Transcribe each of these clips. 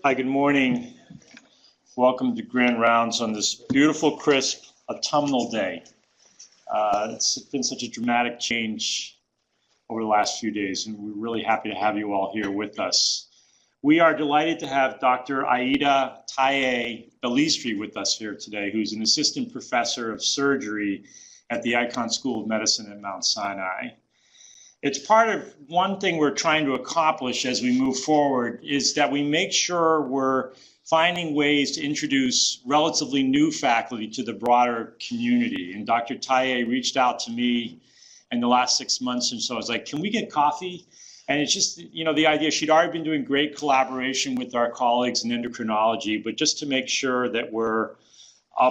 Hi, good morning. Welcome to Grand Rounds on this beautiful, crisp, autumnal day. It's been such a dramatic change over the last few days, and we're really happy to have you all here with us. We are delighted to have Dr. Aida Tase Bellistri with us here today, who's an assistant professor of surgery at the Icahn School of Medicine at Mount Sinai. It's part of one thing we're trying to accomplish as we move forward is that we make sure we're finding ways to introduce relatively new faculty to the broader community. And Dr. Tase reached out to me in the last 6 months and so. I was like, can we get coffee? And it's just, the idea, she'd already been doing great collaboration with our colleagues in endocrinology, but just to make sure that we're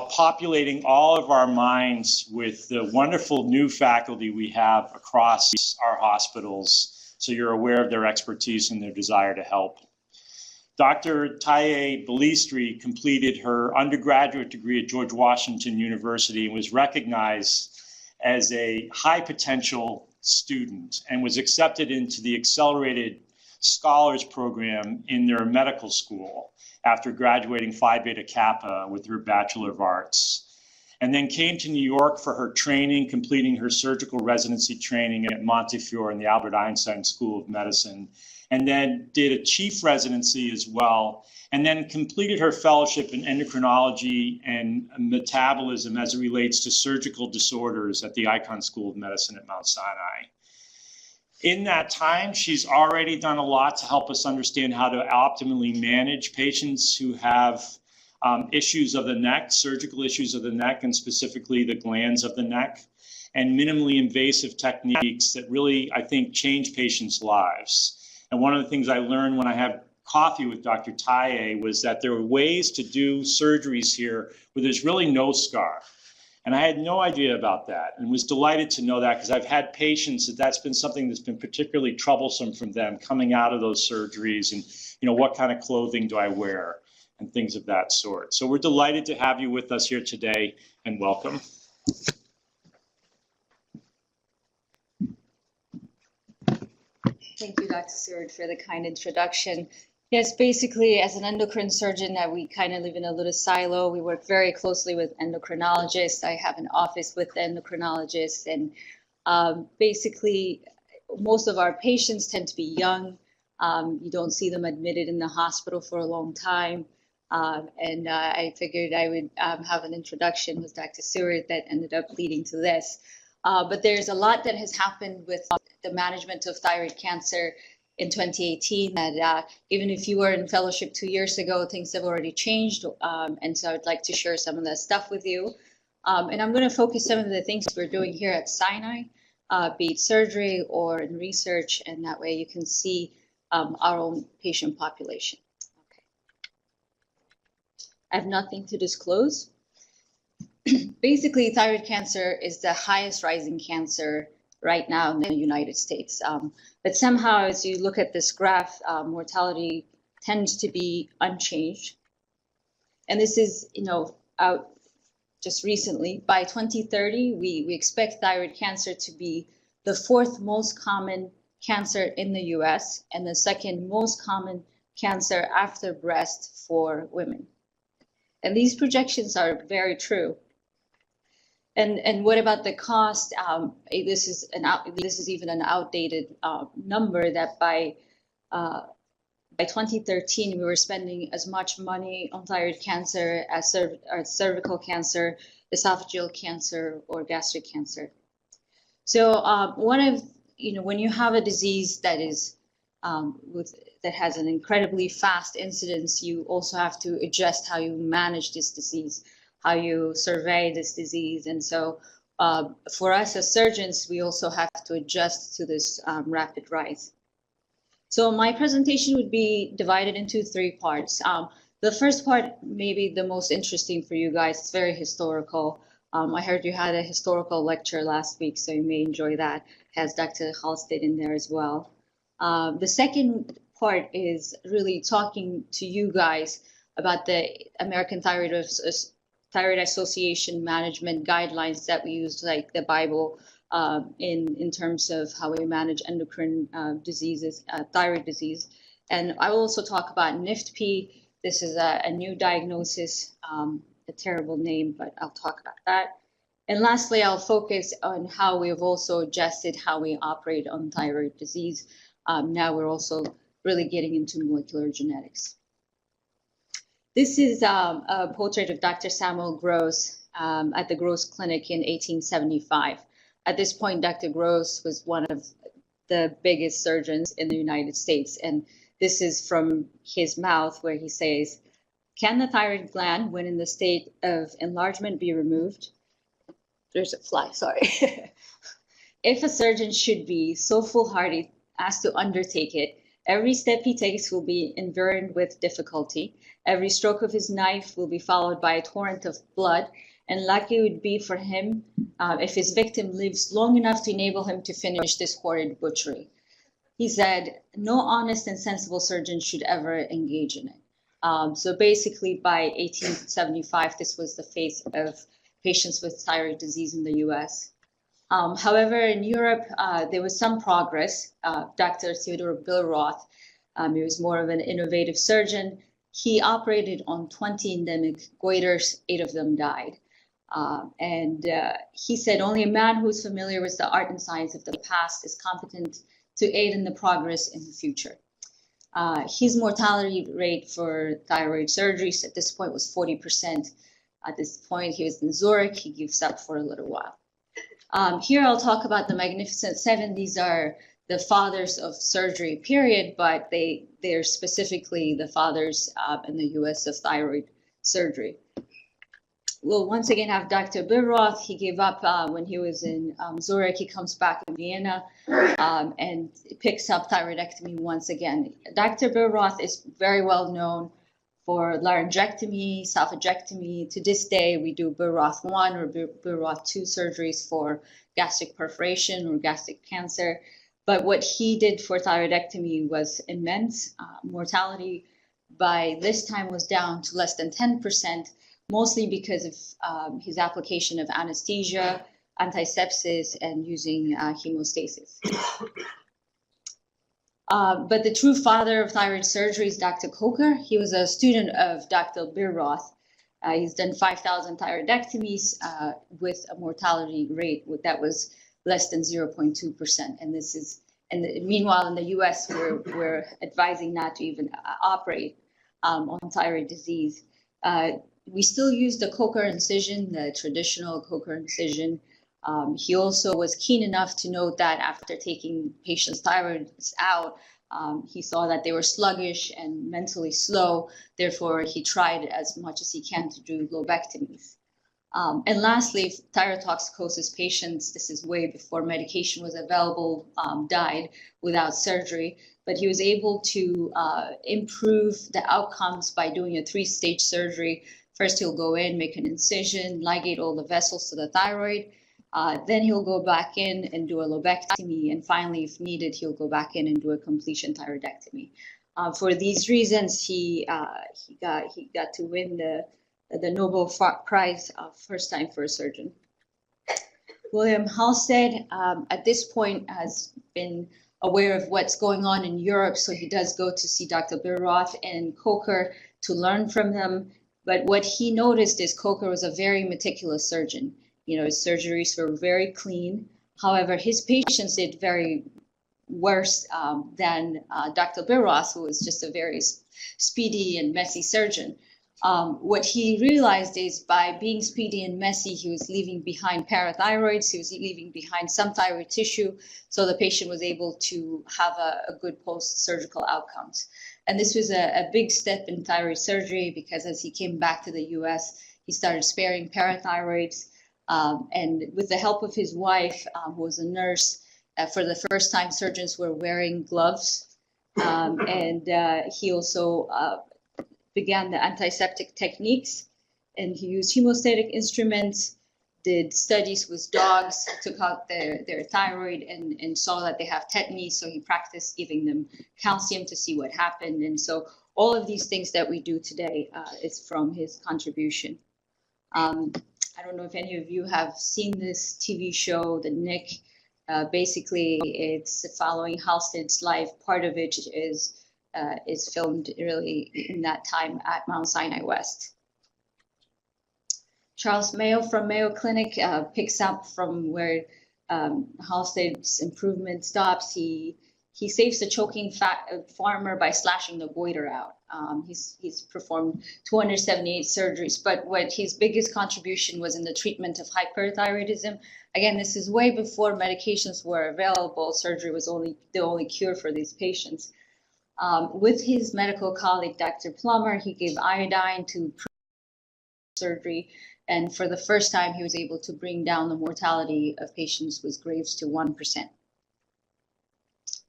populating all of our minds with the wonderful new faculty we have across our hospitals, so you're aware of their expertise and their desire to help. Dr. Tase Bellistri completed her undergraduate degree at George Washington University and was recognized as a high potential student and was accepted into the Accelerated Scholars Program in their medical school after graduating Phi Beta Kappa with her Bachelor of Arts, and then came to New York for her training, completing her surgical residency training at Montefiore in the Albert Einstein School of Medicine, and then did a chief residency as well, and then completed her fellowship in endocrinology and metabolism as it relates to surgical disorders at the Icahn School of Medicine at Mount Sinai. In that time, she's already done a lot to help us understand how to optimally manage patients who have issues of the neck, surgical issues of the neck, and specifically the glands of the neck, and minimally invasive techniques that really, I think, change patients' lives. And one of the things I learned when I had coffee with Dr. Tase was that there were ways to do surgeries here where there's really no scar. And I had no idea about that and was delighted to know that because I've had patients that's been something that's been particularly troublesome from them coming out of those surgeries and, what kind of clothing do I wear and things of that sort. So we're delighted to have you with us here today and welcome. Thank you, Dr. Stewart, for the kind introduction. Yes, basically, as an endocrine surgeon, we kind of live in a little silo. We work very closely with endocrinologists. I have an office with endocrinologists, and basically, most of our patients tend to be young. You don't see them admitted in the hospital for a long time. And I figured I would have an introduction with Dr. Stewart that ended up leading to this. But there's a lot that has happened with the management of thyroid cancer in 2018, that even if you were in fellowship 2 years ago, things have already changed. And so I'd like to share some of that stuff with you. And I'm going to focus some of the things we're doing here at Sinai, be it surgery or in research, and that way you can see our own patient population. Okay. I have nothing to disclose. Basically, thyroid cancer is the highest rising cancer right now in the United States. But somehow, as you look at this graph, mortality tends to be unchanged. And this is, out just recently. By 2030, we expect thyroid cancer to be the 4th most common cancer in the US and the 2nd most common cancer after breast for women. And these projections are very true. And what about the cost? This is even an outdated number that by 2013 we were spending as much money on thyroid cancer as cervical cancer, esophageal cancer, or gastric cancer. So when you have a disease that is that has an incredibly fast incidence, you also have to adjust how you manage this disease, how you survey this disease. And so for us as surgeons, we also have to adjust to this rapid rise. So my presentation would be divided into 3 parts. The first part may be the most interesting for you guys. It's very historical. I heard you had a historical lecture last week, so you may enjoy that. It has Dr. Halstead in there as well. The second part is really talking to you guys about the American Thyroid Association management guidelines that we use, like the Bible, in terms of how we manage endocrine diseases, thyroid disease. And I will also talk about NIFTP This is a new diagnosis, a terrible name, but I'll talk about that. And lastly, I'll focus on how we've also adjusted how we operate on thyroid disease. Now we're also really getting into molecular genetics. This is a portrait of Dr. Samuel Gross at the Gross Clinic in 1875. At this point, Dr. Gross was one of the biggest surgeons in the United States. And this is from his mouth where he says, "Can the thyroid gland, when in the state of enlargement, be removed?" There's a fly, sorry. "If a surgeon should be so foolhardy as to undertake it, every step he takes will be environed with difficulty. Every stroke of his knife will be followed by a torrent of blood, and lucky it would be for him if his victim lives long enough to enable him to finish this horrid butchery." He said, no honest and sensible surgeon should ever engage in it. So basically by 1875, this was the fate of patients with thyroid disease in the US. However, in Europe, there was some progress. Dr. Theodor Billroth, he was more of an innovative surgeon. He operated on 20 endemic goiters, 8 of them died. He said, only a man who is familiar with the art and science of the past is competent to aid in the progress in the future. His mortality rate for thyroid surgeries at this point was 40%. At this point, he was in Zurich. He gives up for a little while. Here I'll talk about the Magnificent Seven. These are the fathers of surgery, period, but they're specifically the fathers in the US of thyroid surgery. We'll once again have Dr. Billroth. He gave up when he was in Zurich. He comes back in Vienna and picks up thyroidectomy once again. Dr. Billroth is very well known for laryngectomy, esophagectomy. To this day, we do Billroth 1 or Billroth 2 surgeries for gastric perforation or gastric cancer. But what he did for thyroidectomy was immense. Mortality by this time was down to less than 10%, mostly because of his application of anesthesia, antisepsis, and using hemostasis. But the true father of thyroid surgery is Dr. Coker. He was a student of Dr. Billroth. He's done 5,000 thyroidectomies with a mortality rate that was less than 0.2%. And meanwhile, in the US, we're advising not to even operate on thyroid disease. We still use the Coker incision, the traditional Coker incision. He also was keen enough to note that after taking patients' thyroids out, he saw that they were sluggish and mentally slow. Therefore, he tried as much as he can to do lobectomies. And lastly, thyrotoxicosis patients, this is way before medication was available, died without surgery. But he was able to improve the outcomes by doing a 3-stage surgery. First, he'll go in, make an incision, ligate all the vessels to the thyroid. Then he'll go back in and do a lobectomy. And finally, if needed, he'll go back in and do a completion thyroidectomy. For these reasons, he got to win the Nobel Prize first time for a surgeon. William Halsted, at this point, has been aware of what's going on in Europe, so he does go to see Dr. Billroth and Coker to learn from them. But what he noticed is Coker was a very meticulous surgeon. You know, his surgeries were very clean. However, his patients did very worse than Dr. Billroth, who was just a very speedy and messy surgeon. What he realized is by being speedy and messy, he was leaving behind parathyroids, he was leaving behind some thyroid tissue, so the patient was able to have a good post-surgical outcomes. And this was a big step in thyroid surgery because as he came back to the US, he started sparing parathyroids. And with the help of his wife, who was a nurse, for the first time, surgeons were wearing gloves. He also began the antiseptic techniques, and he used hemostatic instruments, did studies with dogs, took out their thyroid and saw that they have tetany, so he practiced giving them calcium to see what happened. And so all of these things that we do today is from his contribution. I don't know if any of you have seen this TV show, The Nick. Basically, it's following Halsted's life. Part of it is is filmed really in that time at Mount Sinai West. Charles Mayo from Mayo Clinic picks up from where Halstead's improvement stops. He saves the choking farmer by slashing the goiter out. He's performed 278 surgeries, but what his biggest contribution was in the treatment of hyperthyroidism. Again, this is way before medications were available. Surgery was the only cure for these patients. With his medical colleague, Dr. Plummer, he gave iodine to surgery, and for the first time, he was able to bring down the mortality of patients with Graves to 1%.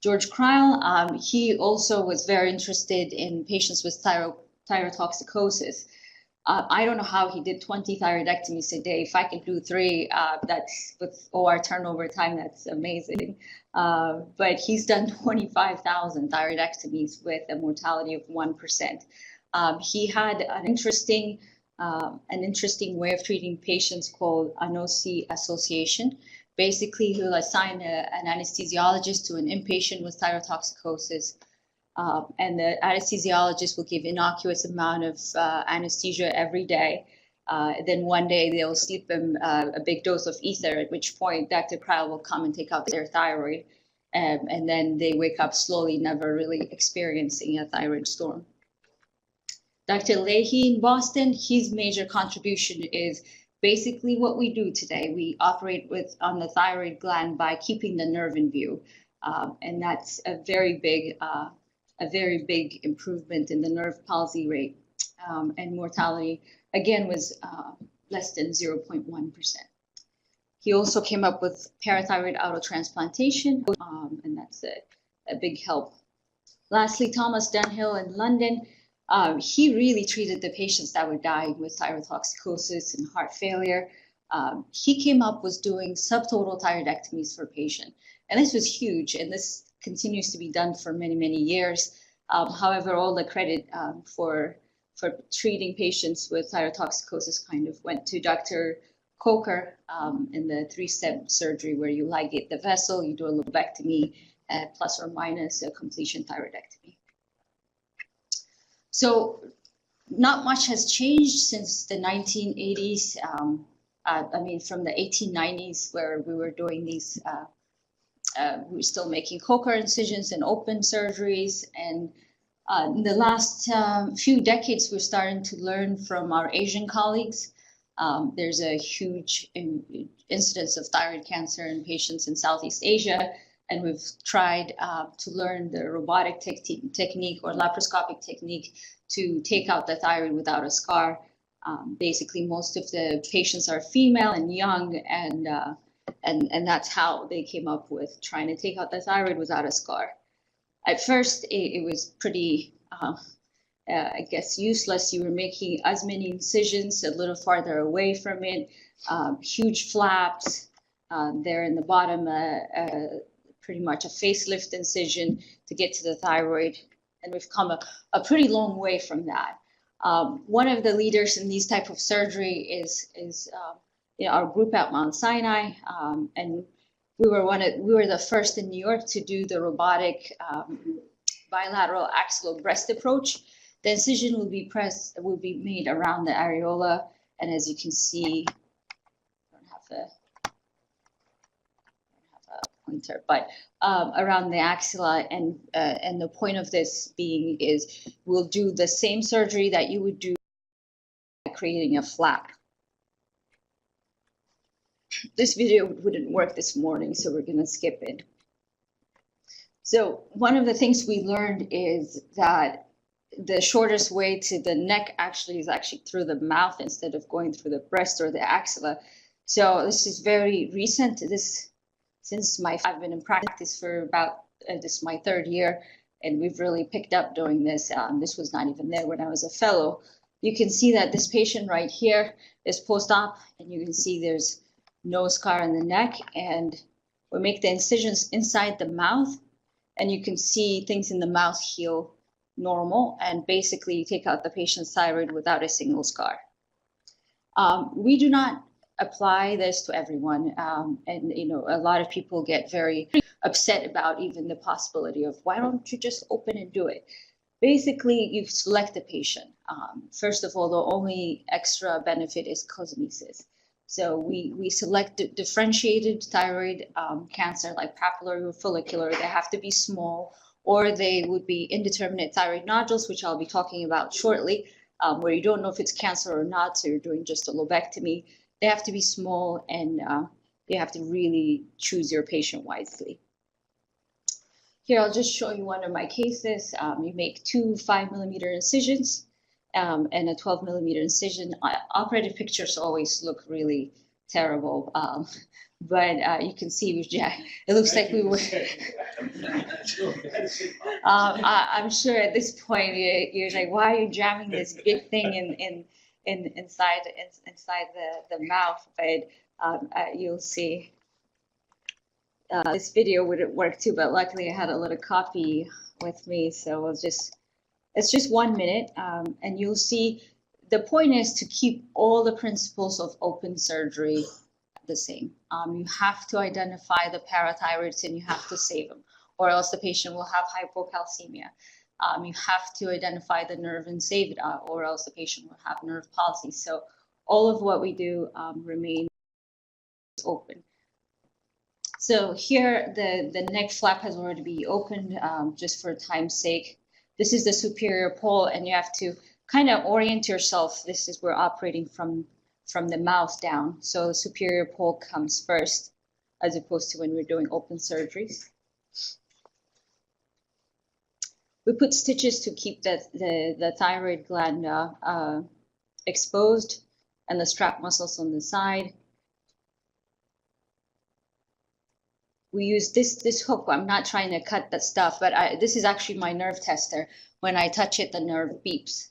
George Kreil, he also was very interested in patients with thyrotoxicosis. I don't know how he did 20 thyroidectomies a day. If I could do 3, that's with OR turnover time, that's amazing. But he's done 25,000 thyroidectomies with a mortality of 1%. He had an interesting way of treating patients called ANOSI association. Basically, he'll assign an anesthesiologist to an inpatient with thyrotoxicosis, and the anesthesiologist will give innocuous amount of anesthesia every day. Then one day they'll sleep them a big dose of ether, at which point Dr. Kreil will come and take out their thyroid, and then they wake up slowly, never really experiencing a thyroid storm. Dr. Leahy in Boston, his major contribution is basically what we do today. We operate on the thyroid gland by keeping the nerve in view, and that's a very big improvement in the nerve palsy rate, and mortality again was less than 0.1%. He also came up with parathyroid autotransplantation, and that's a big help. Lastly, Thomas Dunhill in London. He really treated the patients that were dying with thyrotoxicosis and heart failure. He came up with doing subtotal thyroidectomies for patients. And this was huge, and this continues to be done for many, many years. However, all the credit for treating patients with thyrotoxicosis kind of went to Dr. Coker in the 3-step surgery where you ligate the vessel, you do a lobectomy, plus or minus a completion thyroidectomy. So not much has changed since the 1980s. I mean, from the 1890s where we were doing these, we were still making Coker incisions and open surgeries. And in the last few decades, we're starting to learn from our Asian colleagues. There's a huge incidence of thyroid cancer in patients in Southeast Asia. And we've tried to learn the robotic technique or laparoscopic technique to take out the thyroid without a scar. Basically, most of the patients are female and young, and that's how they came up with trying to take out the thyroid without a scar. At first, it was pretty, I guess, useless. You were making as many incisions a little farther away from it, huge flaps there in the bottom, pretty much a facelift incision to get to the thyroid. And we've come a pretty long way from that. One of the leaders in these type of surgery is our group at Mount Sinai, and we were the first in New York to do the robotic bilateral axial breast approach. The incision will be made around the areola, and as you can see, I don't have a pointer, but around the axilla, and the point of this being is we'll do the same surgery that you would do by creating a flap. This video wouldn't work this morning, so we're going to skip it. So one of the things we learned is that the shortest way to the neck is actually through the mouth instead of going through the breast or the axilla. So this is very recent. I've been in practice for about this is my 3rd year, and we've really picked up doing this. This was not even there when I was a fellow. You can see that this patient right here is post-op, and you can see there's no scar in the neck, and we make the incisions inside the mouth, and you can see things in the mouth heal normal, and basically take out the patient's thyroid without a single scar. We do not apply this to everyone, and a lot of people get very upset about even the possibility of why don't you just open and do it. Basically, you select the patient. First of all, the only extra benefit is cosmesis. So we select differentiated thyroid cancer like papillary or follicular. They have to be small, or they would be indeterminate thyroid nodules, which I'll be talking about shortly, where you don't know if it's cancer or not, so you're doing just a lobectomy. They have to be small, and you have to really choose your patient wisely. Here, I'll just show you one of my cases. You make two 5mm incisions and a 12mm incision. Operative pictures always look really terrible, but you can see it looks like we were. I'm sure at this point you're like, why are you jamming this big thing inside the mouth? But you'll see. This video wouldn't work too, but luckily I had a little copy with me, so it's just 1 minute, and you'll see the point is to keep all the principles of open surgery the same. You have to identify the parathyroids and you have to save them, or else the patient will have hypocalcemia. You have to identify the nerve and save it, or else the patient will have nerve palsy. So all of what we do remains open. So here, the neck flap has already been opened, just for time's sake. This is the superior pole, and you have to kind of orient yourself. This is we're operating from the mouth down. So the superior pole comes first, as opposed to when we're doing open surgeries. We put stitches to keep the thyroid gland exposed, and the strap muscles on the side. We use this hook. I'm not trying to cut that stuff, but this is actually my nerve tester. When I touch it, the nerve beeps.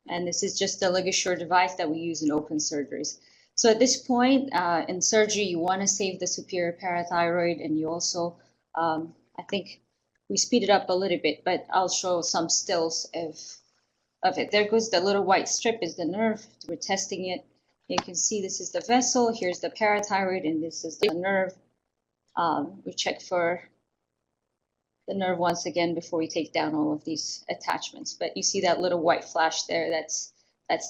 And this is just a ligature device that we use in open surgeries. So at this point in surgery, you want to save the superior parathyroid, and you also, I think we speed it up a little bit, but I'll show some stills of it. There goes the little white strip is the nerve. We're testing it. You can see this is the vessel, here's the parathyroid, and this is the nerve. We check for the nerve once again before we take down all of these attachments. But you see that little white flash there, that's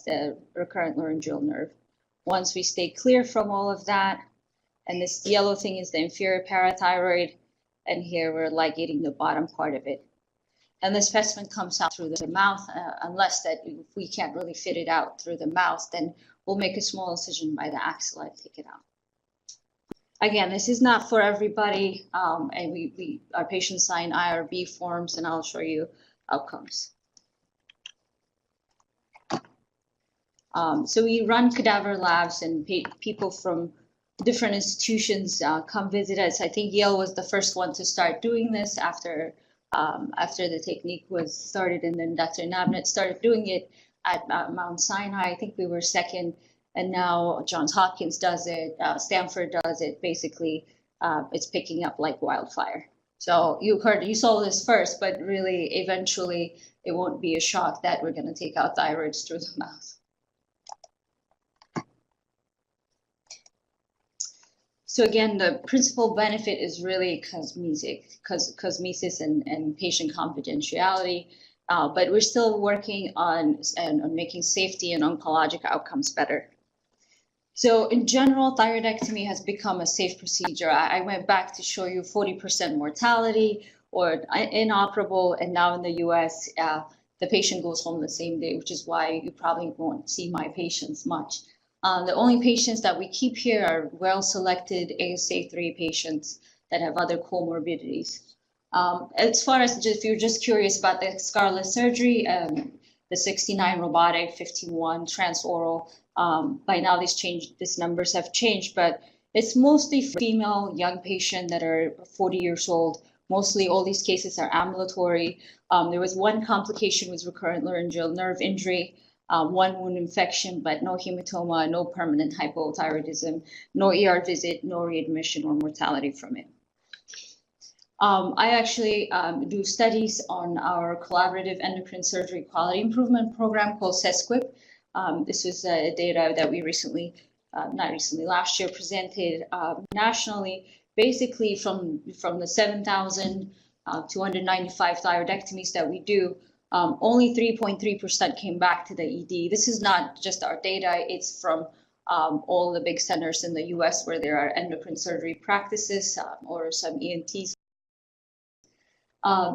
the recurrent laryngeal nerve. Once we stay clear from all of that, and this yellow thing is the inferior parathyroid, and here we're ligating the bottom part of it. And the specimen comes out through the mouth, unless that if we can't really fit it out through the mouth, then we'll make a small incision by the axilla and take it out. Again, this is not for everybody, and our patients sign IRB forms, and I'll show you outcomes. So we run cadaver labs, and people from different institutions come visit us. I think Yale was the first one to start doing this after the technique was started, and then Dr. Nabnet started doing it at Mount Sinai. I think we were second, and now Johns Hopkins does it, Stanford does it. Basically, it's picking up like wildfire. So you saw this first, but really, eventually, it won't be a shock that we're going to take out thyroids through the mouth. So again, the principal benefit is really cosmesis and patient confidentiality. But we're still working on making safety and oncologic outcomes better. So in general, thyroidectomy has become a safe procedure. I went back to show you 40% mortality or inoperable, and now in the US, the patient goes home the same day, which is why you probably won't see my patients much. The only patients that we keep here are well-selected ASA3 patients that have other comorbidities. As far as if you're just curious about the scarlet surgery, the 69 robotic, 51 transoral, by now these numbers have changed, but it's mostly female young patients that are 40 years old. Mostly all these cases are ambulatory. There was one complication with recurrent laryngeal nerve injury, one wound infection, but no hematoma, no permanent hypothyroidism, no ER visit, no readmission or mortality from it. I actually do studies on our collaborative endocrine surgery quality improvement program called SESQUIP. This was data that we recently, last year presented nationally. Basically from the 7,000 295 thyroidectomies that we do, only 3.3% came back to the ED. This is not just our data, it's from all the big centers in the US where there are endocrine surgery practices or some ENTs.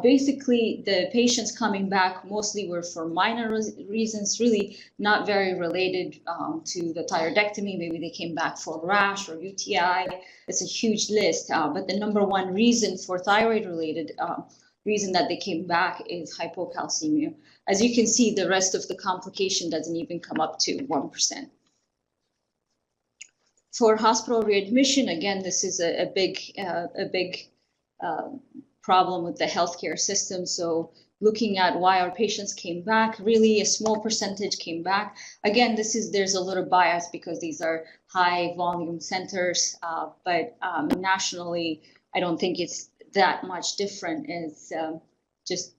Basically, the patients coming back mostly were for minor reasons, really not very related to the thyroidectomy. Maybe they came back for rash or UTI. It's a huge list, but the number one reason for thyroid-related reason that they came back is hypocalcemia. As you can see, the rest of the complication doesn't even come up to 1%. For hospital readmission, again, this is a big problem with the healthcare system. So looking at why our patients came back, really a small percentage came back. Again, there's a little bias because these are high volume centers, but nationally, I don't think it's that much different. It's just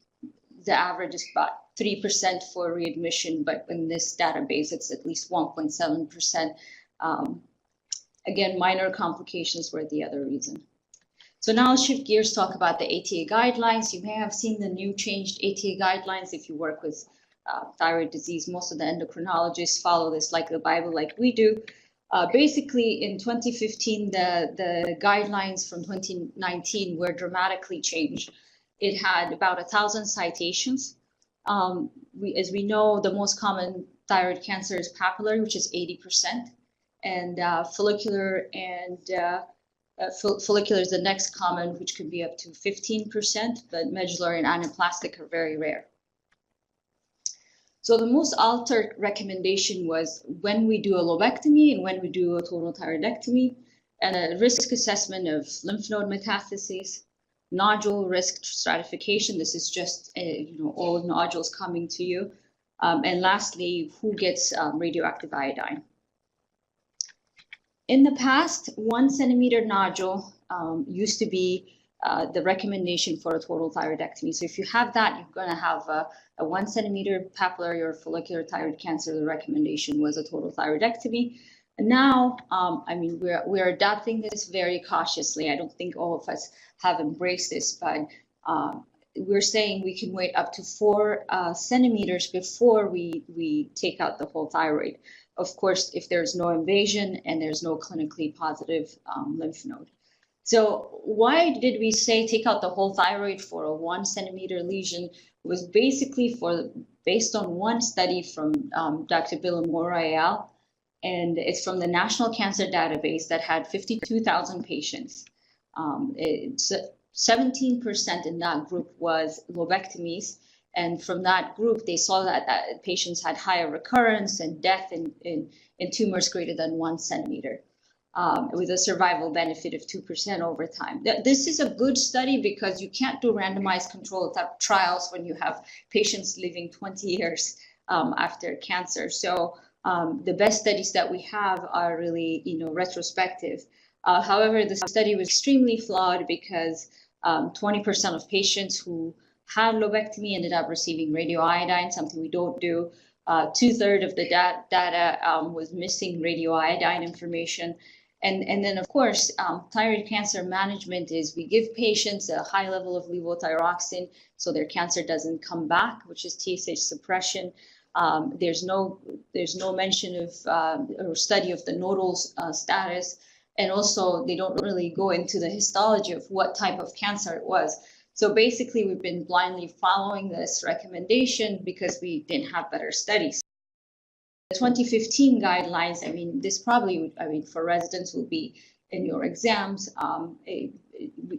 the average is about 3% for readmission, but in this database, it's at least 1.7%. Again, minor complications were the other reason. So now I'll shift gears, talk about the ATA guidelines. You may have seen the new changed ATA guidelines if you work with thyroid disease. Most of the endocrinologists follow this like the Bible, like we do. Basically, in 2015, the guidelines from 2019 were dramatically changed. It had about 1,000 citations. As we know, the most common thyroid cancer is papillary, which is 80%, and follicular follicular is the next common, which could be up to 15%, but medullary and anaplastic are very rare. So the most altered recommendation was when we do a lobectomy and when we do a total thyroidectomy, and a risk assessment of lymph node metastases, nodule risk stratification. This is just all nodules coming to you, and lastly, who gets radioactive iodine. In the past, 1 centimeter nodule used to be the recommendation for a total thyroidectomy. So if you have that, you're going to have a 1 centimeter papillary or follicular thyroid cancer. The recommendation was a total thyroidectomy. And now, we're adopting this very cautiously. I don't think all of us have embraced this, but we're saying we can wait up to 4 centimeters before we take out the whole thyroid. Of course, if there's no invasion and there's no clinically positive lymph node. So why did we say take out the whole thyroid for a 1 centimeter lesion? It was basically based on one study from Dr. Billimore et al. And it's from the National Cancer Database that had 52,000 patients. 17% in that group was lobectomies. And from that group, they saw that patients had higher recurrence and death in tumors greater than 1 centimeter, with a survival benefit of 2% over time. This is a good study because you can't do randomized controlled trials when you have patients living 20 years after cancer. So the best studies that we have are really, retrospective. However, the study was extremely flawed because 20% of patients who had lobectomy ended up receiving radioiodine, something we don't do. 2/3 of the data was missing radioiodine information. And then, of course, thyroid cancer management is we give patients a high level of levothyroxine so their cancer doesn't come back, which is TSH suppression. There's no mention of or study of the nodal status. And also, they don't really go into the histology of what type of cancer it was. So basically, we've been blindly following this recommendation because we didn't have better studies. The 2015 guidelines, this probably would, for residents will be in your exams.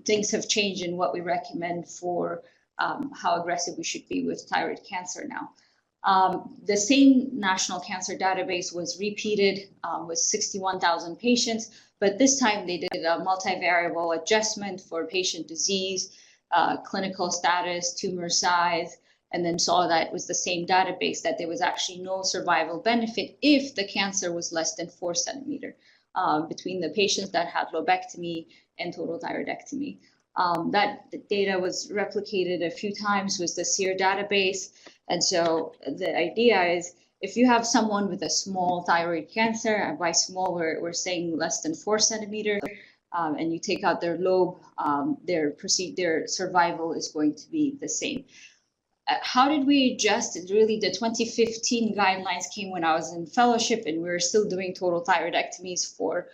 Things have changed in what we recommend for how aggressive we should be with thyroid cancer now. The same National Cancer Database was repeated with 61,000 patients, but this time they did a multivariable adjustment for patient disease, clinical status, tumor size, and then saw that it was the same database, that there was actually no survival benefit if the cancer was less than 4 centimeter between the patients that had lobectomy and total thyroidectomy. That data was replicated a few times with the SEER database. And so the idea is if you have someone with a small thyroid cancer, and by small we're saying less than 4 centimeters, and you take out their lobe, their survival is going to be the same. How did we adjust? Really, the 2015 guidelines came when I was in fellowship, and we were still doing total thyroidectomies for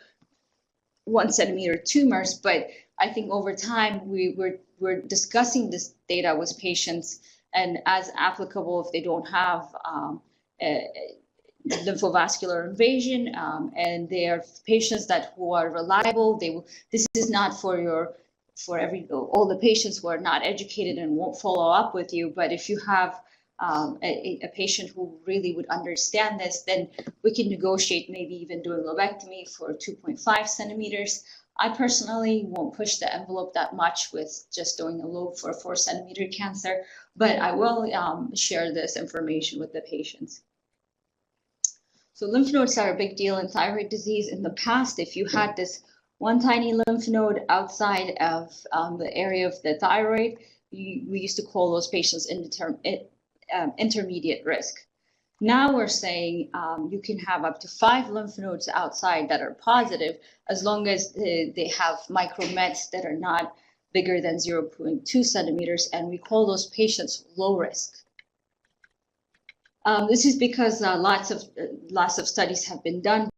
1 centimeter tumors. But I think over time we're discussing this data with patients, and as applicable, if they don't have lymphovascular invasion, and they are patients who are reliable. This is not for all the patients who are not educated and won't follow up with you. But if you have a patient who really would understand this, then we can negotiate maybe even doing lobectomy for 2.5 centimeters. I personally won't push the envelope that much with just doing a lobe for a 4 centimeter cancer, but I will share this information with the patients. So lymph nodes are a big deal in thyroid disease. In the past, if you had this one tiny lymph node outside of the area of the thyroid, we used to call those patients intermediate risk. Now we're saying you can have up to 5 lymph nodes outside that are positive, as long as they have micromets that are not bigger than 0.2 centimeters, and we call those patients low risk. This is because lots of studies have been done.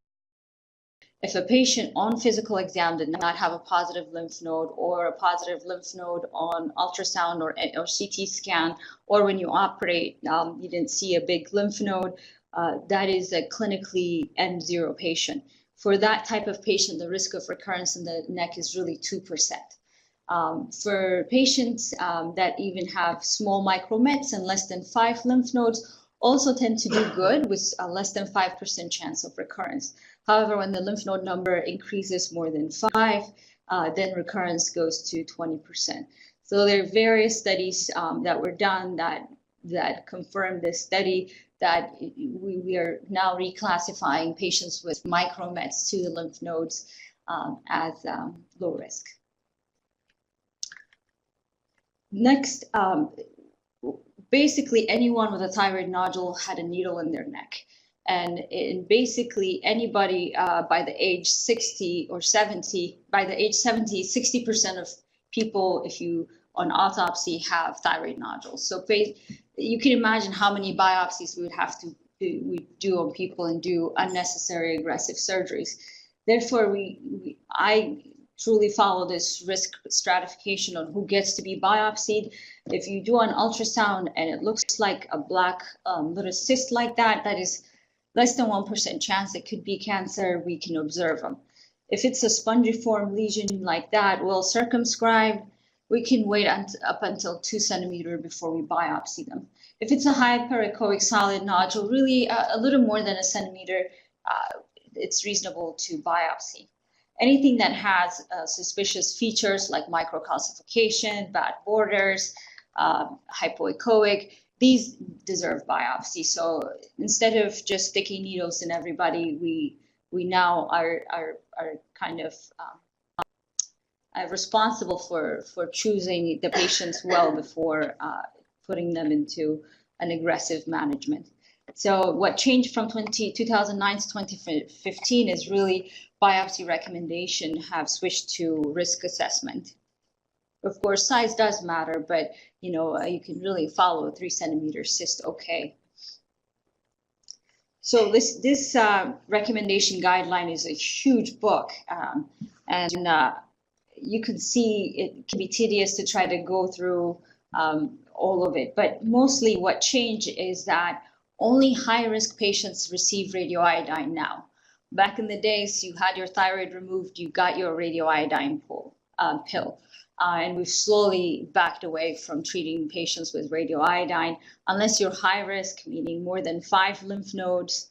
If a patient on physical exam did not have a positive lymph node, or a positive lymph node on ultrasound or CT scan, or when you operate, you didn't see a big lymph node, that is a clinically M0 patient. For that type of patient, the risk of recurrence in the neck is really 2%. For patients that even have small micromets and less than 5 lymph nodes, also tend to do good with a less than 5% chance of recurrence. However, when the lymph node number increases more than 5, then recurrence goes to 20%. So there are various studies that were done that confirm this study, that we are now reclassifying patients with micromets to the lymph nodes as low risk. Next, basically anyone with a thyroid nodule had a needle in their neck. And basically anybody by the age 60 or 70, by the age 70, 60% of people, if you on autopsy, have thyroid nodules. So you can imagine how many biopsies we would have to do on people and do unnecessary aggressive surgeries. Therefore, I truly follow this risk stratification on who gets to be biopsied. If you do an ultrasound and it looks like a black little cyst like that, that is less than 1% chance it could be cancer, we can observe them. If it's a spongiform lesion like that, well circumscribed, we can wait up until 2 centimeters before we biopsy them. If it's a hyperechoic solid nodule, really a little more than 1 centimeter, it's reasonable to biopsy. Anything that has suspicious features like microcalcification, bad borders, hypoechoic, these deserve biopsy. So instead of just sticking needles in everybody, we now are kind of responsible for choosing the patients well before putting them into an aggressive management. So what changed from 2009 to 2015 is really biopsy recommendation have switched to risk assessment. Of course, size does matter, but you can really follow a 3 centimeter cyst okay. So this recommendation guideline is a huge book, and you can see it can be tedious to try to go through all of it. But mostly what changed is that only high-risk patients receive radioiodine now. Back in the days, you had your thyroid removed, you got your radioiodine pill. And we've slowly backed away from treating patients with radioiodine, unless you're high risk, meaning more than 5 lymph nodes.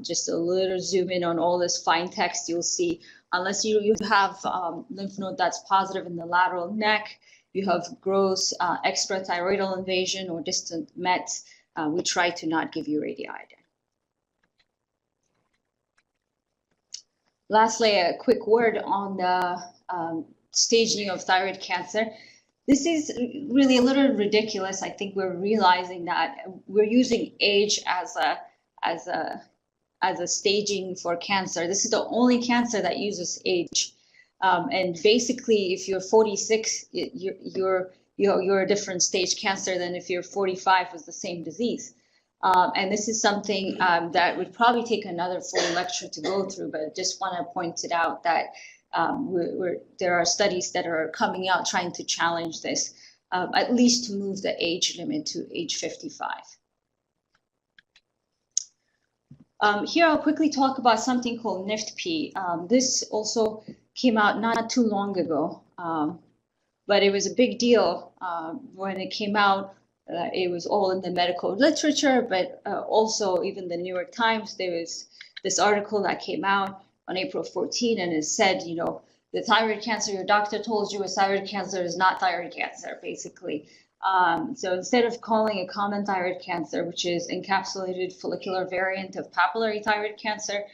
Just a little zoom in on all this fine text, you'll see, unless you have lymph node that's positive in the lateral neck, you have gross extrathyroidal invasion or distant mets, we try to not give you radioiodine. Lastly, a quick word on the staging of thyroid cancer. This is really a little ridiculous. I think we're realizing that we're using age as a staging for cancer. This is the only cancer that uses age. And basically, if you're 46, you're a different stage cancer than if you're 45 with the same disease. And this is something that would probably take another full lecture to go through, but I just want to point it out that there are studies that are coming out trying to challenge this, at least to move the age limit to age 55. Here I'll quickly talk about something called NIFTP. This also came out not too long ago, but it was a big deal when it came out. It was all in the medical literature, but also even the New York Times, there was this article that came out on April 14, and it said, you know, the thyroid cancer your doctor told you is thyroid cancer is not thyroid cancer, basically. So instead of calling a common thyroid cancer, which is encapsulated follicular variant of papillary thyroid cancer,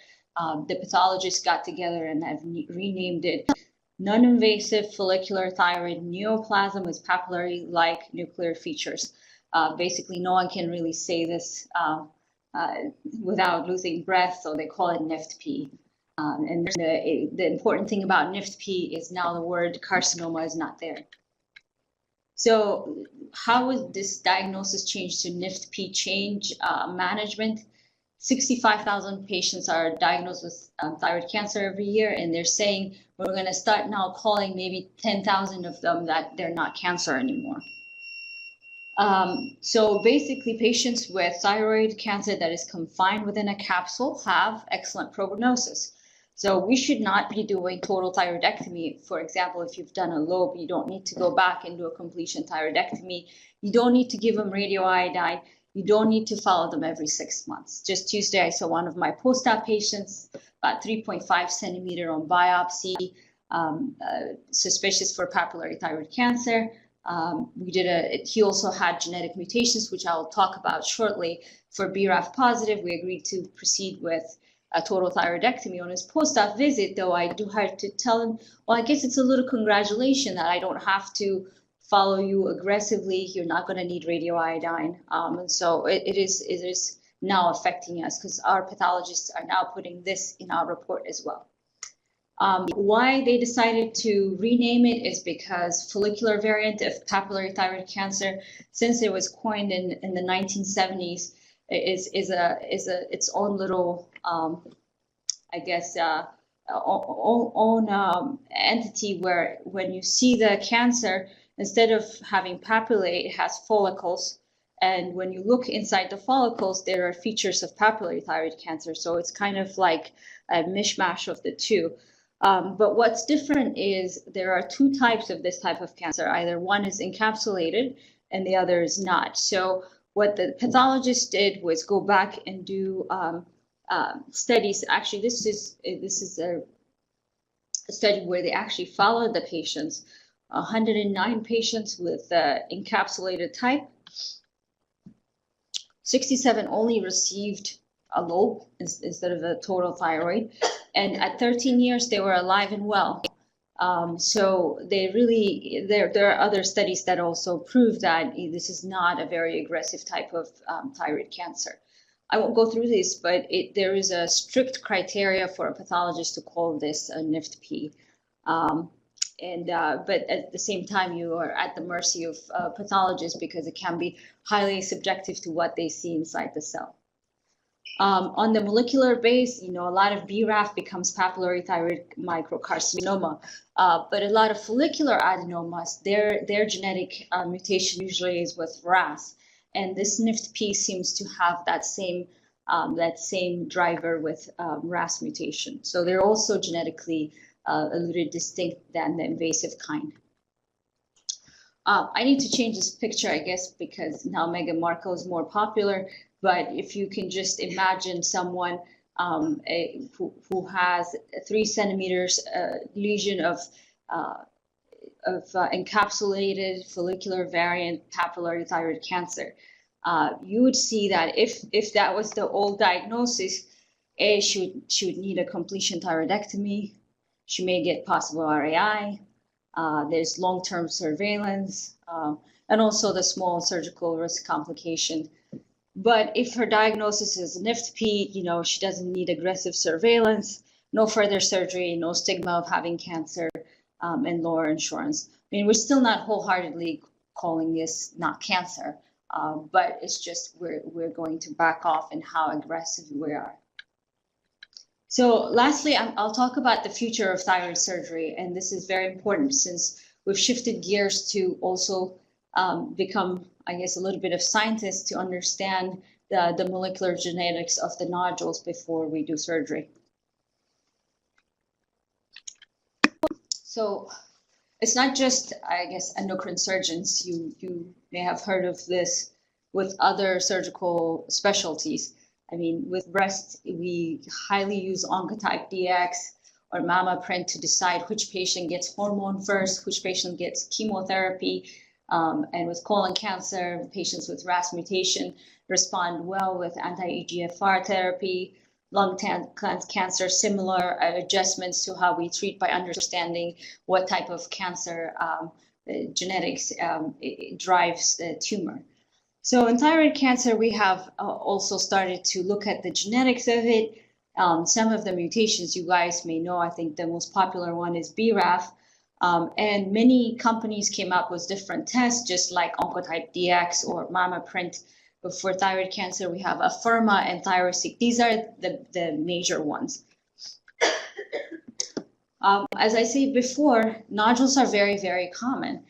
the pathologists got together and have renamed it non-invasive follicular thyroid neoplasm with papillary-like nuclear features. Basically, no one can really say this without losing breath, so they call it NIFTP. And the important thing about NIFTP is now the word carcinoma is not there. So how would this diagnosis change to NIFTP change management? 65,000 patients are diagnosed with thyroid cancer every year, and they're saying we're going to start now calling maybe 10,000 of them that they're not cancer anymore. So basically, patients with thyroid cancer that is confined within a capsule have excellent prognosis. So we should not be doing total thyroidectomy. For example, if you've done a lobe, you don't need to go back and do a completion thyroidectomy. You don't need to give them radioiodine. You don't need to follow them every 6 months. Just Tuesday, I saw one of my post-op patients, about 3.5 centimeter on biopsy, suspicious for papillary thyroid cancer. He also had genetic mutations, which I'll talk about shortly. For BRAF positive, we agreed to proceed with a total thyroidectomy. On his post-op visit, though, I do have to tell him, well, I guess it's a little congratulation that I don't have to follow you aggressively. You're not going to need radioiodine. And so it is now affecting us because our pathologists are now putting this in our report as well. Why they decided to rename it is because follicular variant of papillary thyroid cancer, since it was coined in the 1970s, is its own little, I guess, own entity where when you see the cancer, instead of having papillae, it has follicles. And when you look inside the follicles, there are features of papillary thyroid cancer. So it's kind of like a mishmash of the two. But what's different is there are two types of this type of cancer. Either one is encapsulated and the other is not. So what the pathologist did was go back and do studies. Actually, this is a study where they actually followed the patients, 109 patients with encapsulated type. 67 only received a lobe instead of a total thyroid, and at 13 years they were alive and well. So they really, there are other studies that also prove that this is not a very aggressive type of thyroid cancer. I won't go through this, but there is a strict criteria for a pathologist to call this a NIFTP. But at the same time, you are at the mercy of pathologists because it can be highly subjective to what they see inside the cell. On the molecular base, a lot of BRAF becomes papillary thyroid microcarcinoma, but a lot of follicular adenomas, their genetic mutation usually is with RAS, and this NIFTP seems to have that same driver with RAS mutation. So they're also genetically a little distinct than the invasive kind. I need to change this picture, I guess, because now Meghan Markle is more popular. But if you can just imagine someone who has a 3 centimeters lesion of encapsulated follicular variant papillary thyroid cancer, you would see that if that was the old diagnosis, she would need a completion thyroidectomy. She may get possible RAI. There's long-term surveillance, and also the small surgical risk complication. But if her diagnosis is NIFTP, she doesn't need aggressive surveillance. no further surgery, no stigma of having cancer, and lower insurance. I mean, we're still not wholeheartedly calling this not cancer, but it's just we're going to back off in how aggressive we are. So lastly, I'll talk about the future of thyroid surgery, and this is very important since we've shifted gears to also become, I guess, a little bit of scientists to understand the molecular genetics of the nodules before we do surgery. So it's not just, I guess, endocrine surgeons. You may have heard of this with other surgical specialties. I mean, with breast, we highly use Oncotype DX or Mama Print to decide which patient gets hormone first, which patient gets chemotherapy. And with colon cancer, patients with RAS mutation respond well with anti-EGFR therapy. Lung cancer, similar adjustments to how we treat by understanding what type of cancer genetics drives the tumor. So in thyroid cancer, we have also started to look at the genetics of it. Some of the mutations you guys may know, I think the most popular one is BRAF. And many companies came up with different tests, just like Oncotype DX or Mama Print. But for thyroid cancer, we have Afirma and Thyroseq. These are the major ones. As I said before, nodules are very, very common.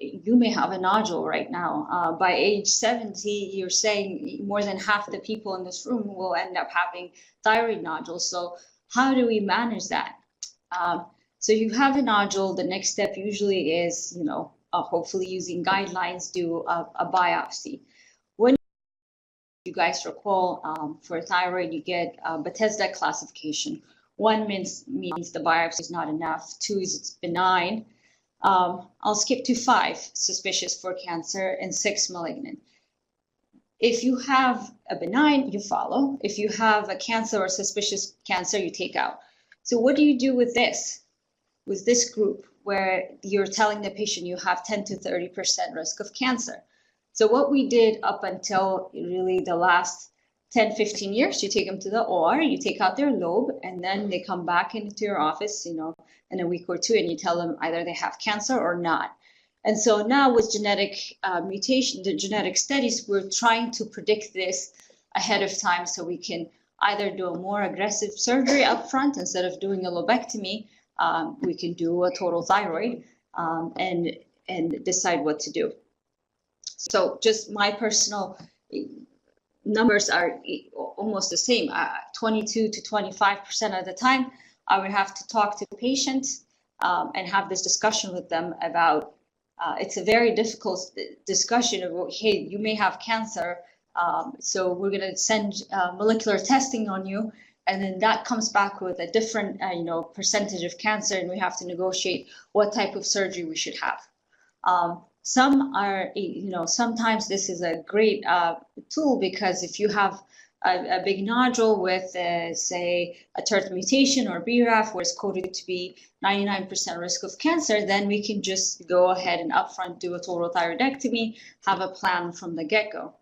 You may have a nodule right now. By age 70, you're saying more than half the people in this room will end up having thyroid nodules. So how do we manage that? So you have a nodule. The next step usually is, hopefully using guidelines, do a biopsy. When you guys recall, for thyroid, you get Bethesda classification. 1 means the biopsy is not enough. 2 is it's benign. I'll skip to 5, suspicious for cancer, and 6, malignant. If you have a benign, you follow. If you have a cancer or suspicious cancer, you take out. So what do you do with this? With this group where you're telling the patient you have 10 to 30% risk of cancer. So what we did up until really the last 10, 15 years, you take them to the OR, you take out their lobe, and then they come back into your office, in a week or 2, and you tell them either they have cancer or not. And so now with genetic mutation, the genetic studies, we're trying to predict this ahead of time so we can either do a more aggressive surgery up front instead of doing a lobectomy. We can do a total thyroid and decide what to do. So just my personal numbers are almost the same. 22 to 25% of the time, I would have to talk to the patients and have this discussion with them about, it's a very difficult discussion of, hey, you may have cancer, so we're going to send molecular testing on you. And then that comes back with a different, percentage of cancer, and we have to negotiate what type of surgery we should have. Some are, sometimes this is a great tool because if you have a big nodule with, say, a TERT mutation or BRAF, where it's coded to be 99% risk of cancer, then we can just go ahead and upfront do a total thyroidectomy, have a plan from the get-go.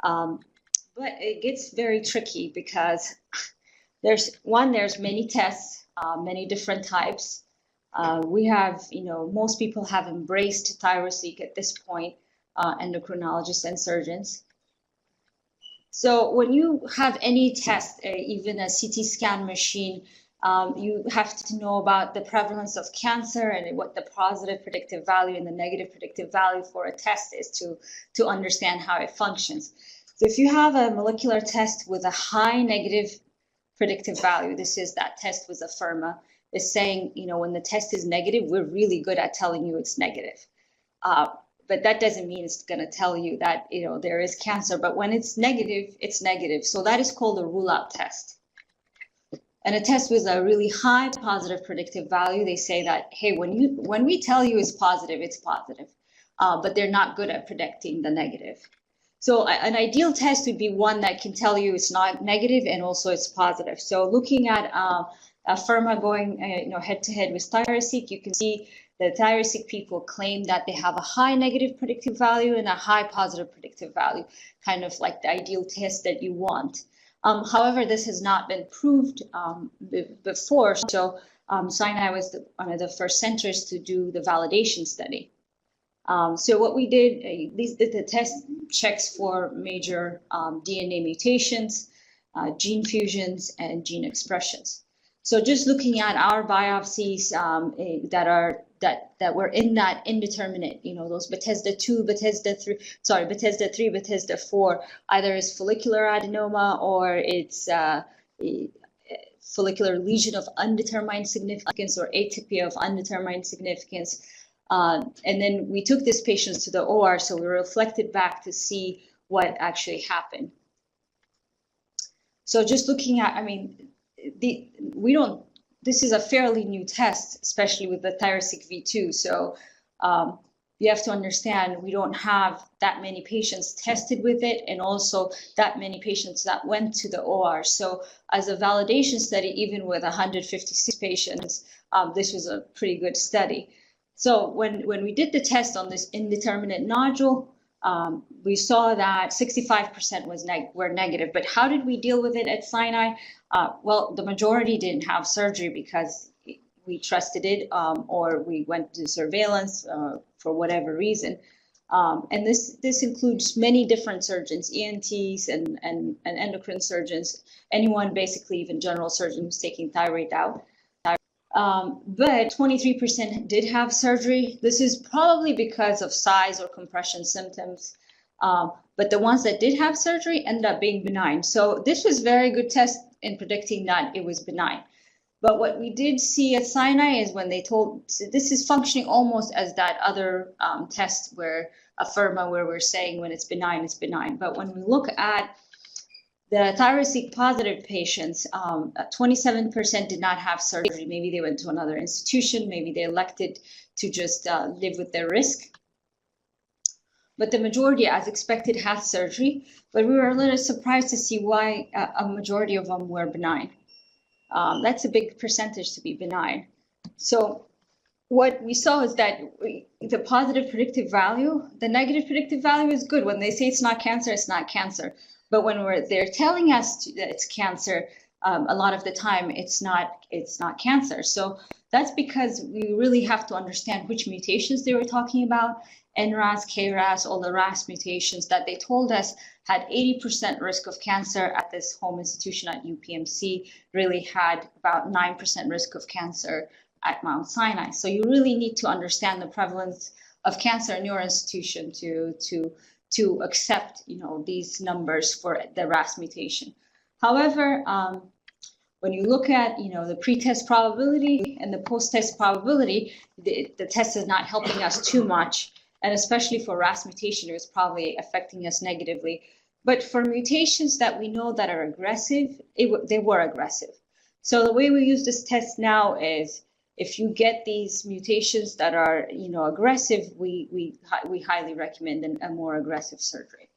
But it gets very tricky because there's many tests, many different types. We have, most people have embraced Thyroseq at this point, endocrinologists and surgeons. So when you have any test, even a CT scan machine, you have to know about the prevalence of cancer and what the positive predictive value and the negative predictive value for a test is to understand how it functions. So if you have a molecular test with a high negative predictive value, this is that test with Afirma, is saying, when the test is negative, we're really good at telling you it's negative. But that doesn't mean it's going to tell you that, there is cancer. But when it's negative, it's negative. So that is called a rule-out test. And a test with a really high positive predictive value, they say that, hey, when we tell you it's positive, but they're not good at predicting the negative. So an ideal test would be one that can tell you it's not negative and also it's positive. So looking at Afirma going head-to-head with Thyroseq, you can see the Thyroseq people claim that they have a high negative predictive value and a high positive predictive value, kind of like the ideal test that you want. However, this has not been proved before, so Sinai was one of the first centers to do the validation study. So what we did, the test checks for major DNA mutations, gene fusions, and gene expressions. So just looking at our biopsies that were in that indeterminate, those Bethesda 2, Bethesda 3, Bethesda 3, Bethesda 4, either is follicular adenoma or it's follicular lesion of undetermined significance or atypia of undetermined significance. And then we took these patients to the OR, so we reflected back to see what actually happened. So just looking at, this is a fairly new test, especially with the Thyroid V2. So you have to understand we don't have that many patients tested with it, and also that many patients that went to the OR. So as a validation study, even with 156 patients, this was a pretty good study. So when we did the test on this indeterminate nodule, we saw that 65% were negative. But how did we deal with it at Sinai? Well, the majority didn't have surgery because we trusted it, or we went to surveillance for whatever reason. And this includes many different surgeons, ENTs and endocrine surgeons, anyone basically, even general surgeon who's taking thyroid out. But 23% did have surgery. This is probably because of size or compression symptoms. But the ones that did have surgery ended up being benign. So this was a very good test in predicting that it was benign. But what we did see at Sinai is when they told, so this is functioning almost as that other test where Afirma, where we're saying when it's benign, it's benign. But when we look at the thyroid positive patients, 27% did not have surgery. Maybe they went to another institution. Maybe they elected to just live with their risk. But the majority, as expected, had surgery. But we were a little surprised to see why a majority of them were benign. That's a big percentage to be benign. So what we saw is that the positive predictive value, the negative predictive value is good. When they say it's not cancer, it's not cancer. But when they're telling us that it's cancer, a lot of the time it's not cancer. So that's because we really have to understand which mutations they were talking about. NRAS, KRAS, all the RAS mutations that they told us had 80% risk of cancer at this home institution at UPMC, really had about 9% risk of cancer at Mount Sinai. So you really need to understand the prevalence of cancer in your institution to accept, these numbers for the RAS mutation. However, when you look at, the pre-test probability and the post-test probability, the test is not helping us too much. And especially for RAS mutation, it was probably affecting us negatively. But for mutations that we know that are aggressive, they were aggressive. So the way we use this test now is if you get these mutations that are, aggressive, we highly recommend a more aggressive surgery.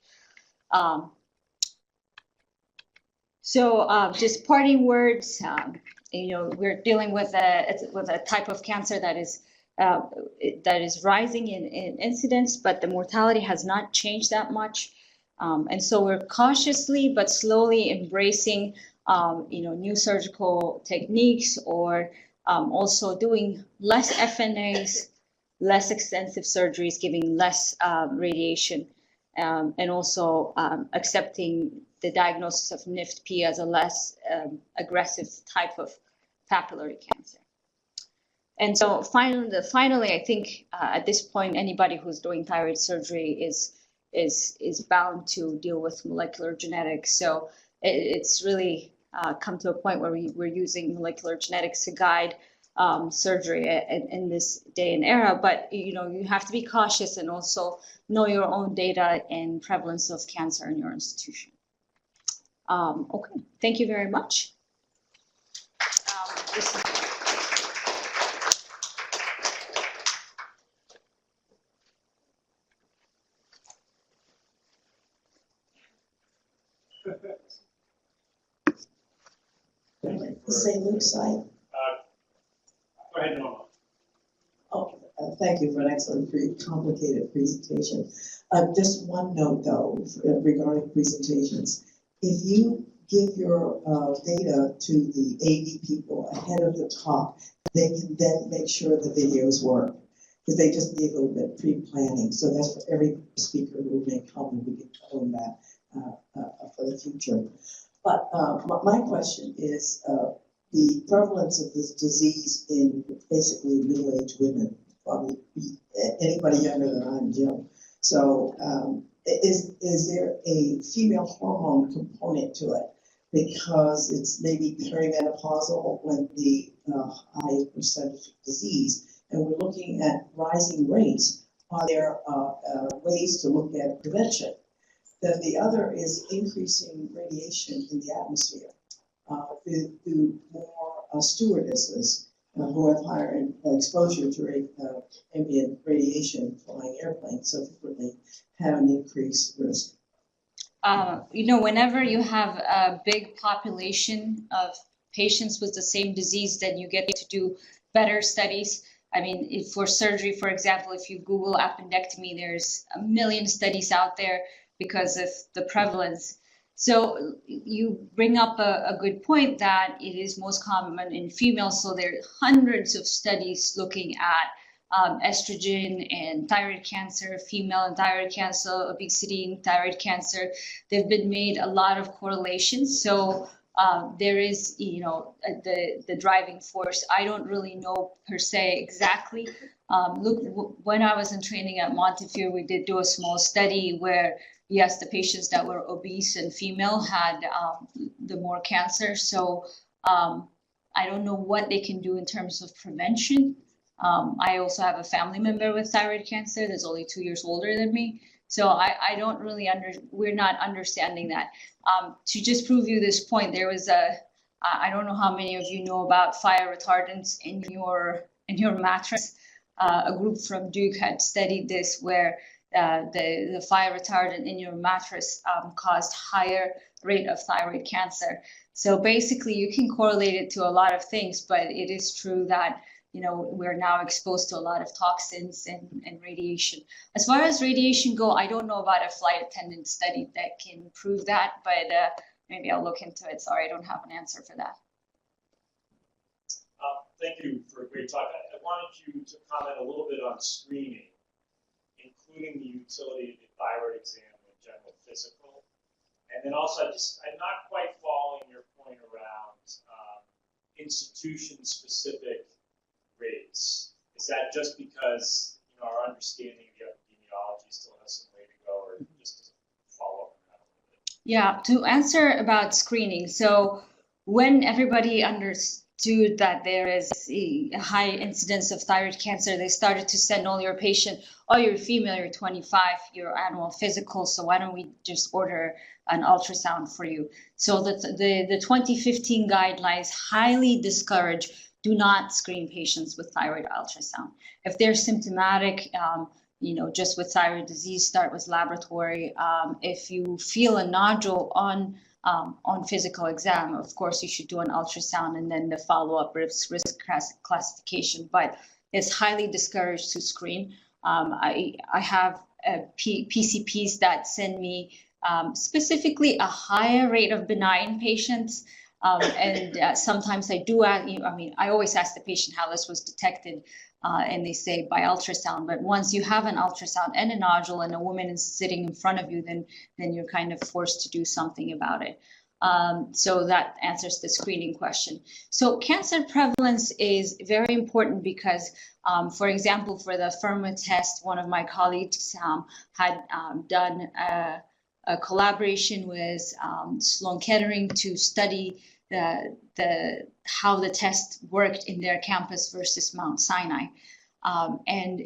Just parting words. We're dealing with a type of cancer that is rising in incidence, but the mortality has not changed that much. And so we're cautiously but slowly embracing, new surgical techniques, or also doing less FNAs, less extensive surgeries, giving less radiation, and also accepting the diagnosis of NIFTP as a less aggressive type of papillary cancer. And so finally, I think at this point, anybody who's doing thyroid surgery is bound to deal with molecular genetics. So it's really come to a point where we're using molecular genetics to guide surgery in this day and era. But you have to be cautious and also know your own data and prevalence of cancer in your institution. Okay, thank you very much. The St. Luke site. Go ahead, Norma. Oh, thank you for an excellent, complicated presentation. Just one note, though, regarding presentations. If you give your data to the AV people ahead of the talk, they can then make sure the videos work. Because they just need a little bit pre-planning. So that's for every speaker who may come, and we can tell them that for the future. But my question is the prevalence of this disease in basically middle-aged women, probably anybody younger than I'm young. So is there a female hormone component to it? Because it's maybe perimenopausal when the high percentage of disease, and we're looking at rising rates. Are there ways to look at prevention? Then the other is increasing radiation in the atmosphere through more stewardesses who have higher exposure to ambient radiation flying airplanes subsequently have an increased risk. Whenever you have a big population of patients with the same disease, then you get to do better studies. I mean, if for surgery, for example, if you Google appendectomy, there's a million studies out there because of the prevalence. So you bring up a good point that it is most common in females. So there are hundreds of studies looking at estrogen and thyroid cancer, female and thyroid cancer, obesity and thyroid cancer. They've been made a lot of correlations. So there is, the driving force. I don't really know per se exactly. Look, when I was in training at Montefiore, we did do a small study where, yes, the patients that were obese and female had the more cancer. So I don't know what they can do in terms of prevention. I also have a family member with thyroid cancer that's only 2 years older than me. So I don't really we're not understanding that. To just prove you this point, there was I don't know how many of you know about fire retardants in your mattress. A group from Duke had studied this where the fire retardant in your mattress caused higher rate of thyroid cancer. So basically you can correlate it to a lot of things, but it is true that we're now exposed to a lot of toxins and radiation. As far as radiation go, I don't know about a flight attendant study that can prove that, but maybe I'll look into it. Sorry, I don't have an answer for that. Thank you for a great talk. I wanted you to comment a little bit on screening, including the utility of the thyroid exam and general physical. And then also, I'm not quite following your point around institution-specific rates. Is that just because our understanding of the epidemiology still has some way to go, or just to follow up on that a little bit? Yeah, to answer about screening. So when everybody understood that there is a high incidence of thyroid cancer, they started to send all your patient, oh, you're female, you're 25, your annual physical, so why don't we just order an ultrasound for you? So the 2015 guidelines highly discourage, do not screen patients with thyroid ultrasound. If they're symptomatic, just with thyroid disease, start with laboratory. If you feel a nodule on physical exam, of course, you should do an ultrasound and then the follow-up risk classification, but it's highly discouraged to screen. I have PCPs that send me specifically a higher rate of benign patients. Sometimes I do, I always ask the patient how this was detected, and they say by ultrasound. But once you have an ultrasound and a nodule and a woman is sitting in front of you, then you're kind of forced to do something about it. So that answers the screening question. So cancer prevalence is very important because, for example, for the FIRMA test, one of my colleagues had done a collaboration with Sloan Kettering to study how the test worked in their campus versus Mount Sinai. And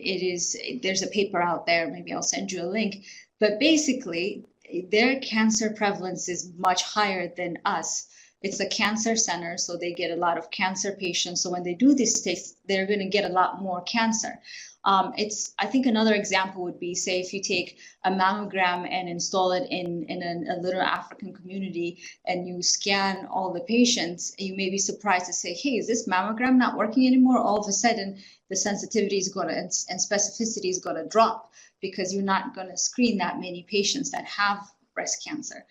there's a paper out there, maybe I'll send you a link, but basically their cancer prevalence is much higher than us. It's a cancer center, so they get a lot of cancer patients. So when they do this test, they're going to get a lot more cancer. I think another example would be, say, if you take a mammogram and install it in a little African community and you scan all the patients, you may be surprised to say, hey, is this mammogram not working anymore? All of a sudden, the sensitivity is going to and specificity is going to drop because you're not going to screen that many patients that have breast cancer.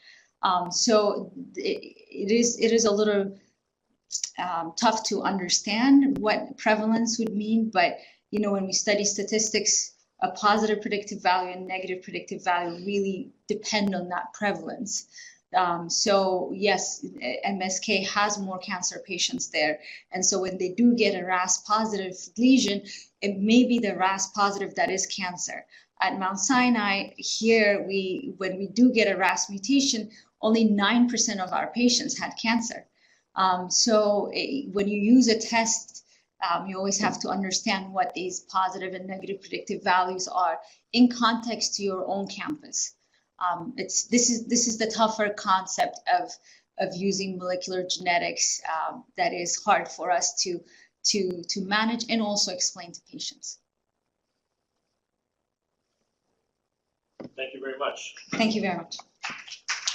So it is a little tough to understand what prevalence would mean, but when we study statistics, a positive predictive value and negative predictive value really depend on that prevalence. So yes, MSK has more cancer patients there, and so when they do get a RAS positive lesion, it may be the RAS positive that is cancer. At Mount Sinai, here when we do get a RAS mutation, only 9% of our patients had cancer. So when you use a test, you always have to understand what these positive and negative predictive values are in context to your own campus. This is the tougher concept of using molecular genetics that is hard for us to manage and also explain to patients. Thank you very much. Thank you very much.